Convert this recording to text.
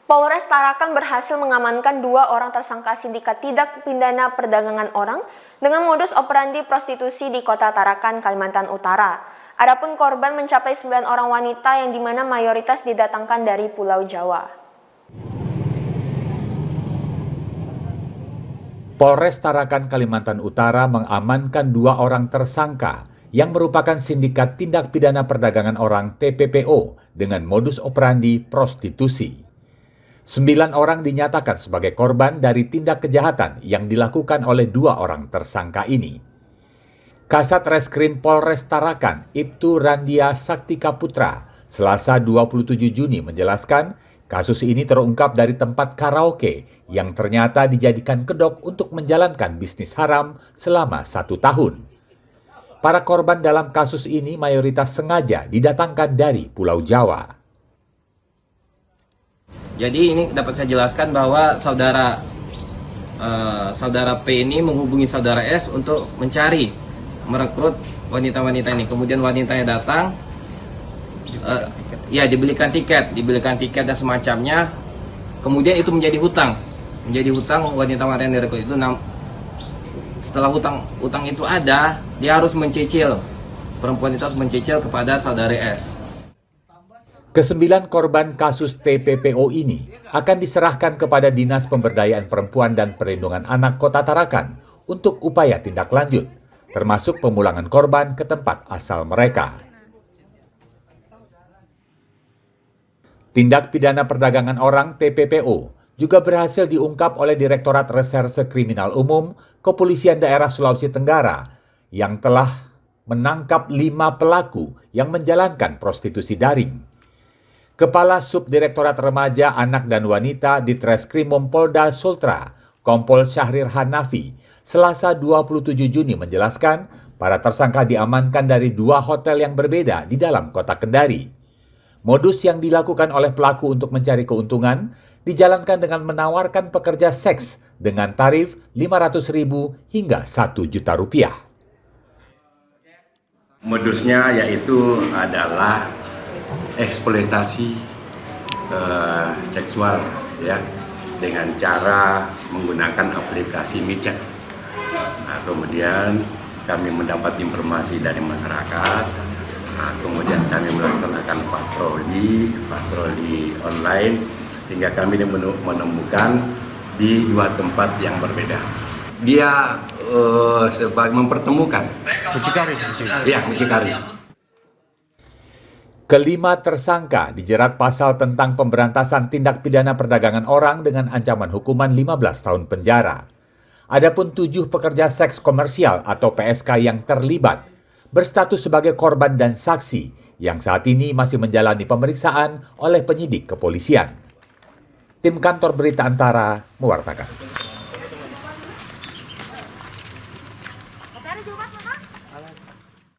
Polres Tarakan berhasil mengamankan 2 orang tersangka sindikat tindak pidana perdagangan orang dengan modus operandi prostitusi di Kota Tarakan, Kalimantan Utara. Adapun korban mencapai 9 orang wanita yang dimana mayoritas didatangkan dari Pulau Jawa. Polres Tarakan, Kalimantan Utara mengamankan 2 orang tersangka yang merupakan sindikat tindak pidana perdagangan orang TPPO dengan modus operandi prostitusi. 9 orang dinyatakan sebagai korban dari tindak kejahatan yang dilakukan oleh 2 orang tersangka ini. Kasat Reskrim Polres Tarakan, Ibtu Randia Saktika Putra, Selasa 27 Juni menjelaskan kasus ini terungkap dari tempat karaoke yang ternyata dijadikan kedok untuk menjalankan bisnis haram selama 1 tahun. Para korban dalam kasus ini mayoritas sengaja didatangkan dari Pulau Jawa. Jadi ini dapat saya jelaskan bahwa saudara P ini menghubungi saudara S untuk merekrut wanita-wanita ini. Kemudian wanitanya datang, dibelikan tiket dan semacamnya. Kemudian itu menjadi hutang wanita-wanita yang direkrut itu. Setelah hutang itu ada, dia harus perempuan itu harus mencicil kepada saudara S. Ke-9 korban kasus TPPO ini akan diserahkan kepada Dinas Pemberdayaan Perempuan dan Perlindungan Anak Kota Tarakan untuk upaya tindak lanjut, termasuk pemulangan korban ke tempat asal mereka. Tindak pidana perdagangan orang TPPO juga berhasil diungkap oleh Direktorat Reserse Kriminal Umum Kepolisian Daerah Sulawesi Tenggara yang telah menangkap 5 pelaku yang menjalankan prostitusi daring. Kepala Subdirektorat Remaja, Anak dan Wanita di Treskrimum Polda Sultra, Kompol Syahrir Hanafi, Selasa 27 Juni menjelaskan para tersangka diamankan dari 2 hotel yang berbeda di dalam kota Kendari. Modus yang dilakukan oleh pelaku untuk mencari keuntungan dijalankan dengan menawarkan pekerja seks dengan tarif Rp500.000 hingga Rp1.000.000. Modusnya yaitu adalah eksploitasi seksual ya, dengan cara menggunakan aplikasi micet. Nah, kemudian kami mendapat informasi dari masyarakat. Nah, kemudian kami melaksanakan patroli online hingga kami menemukan di 2 tempat yang berbeda. Dia sebagai mempertemukan mucikari. Ke-5 tersangka dijerat pasal tentang pemberantasan tindak pidana perdagangan orang dengan ancaman hukuman 15 tahun penjara. Adapun 7 pekerja seks komersial atau PSK yang terlibat berstatus sebagai korban dan saksi yang saat ini masih menjalani pemeriksaan oleh penyidik kepolisian. Tim Kantor Berita Antara mewartakan.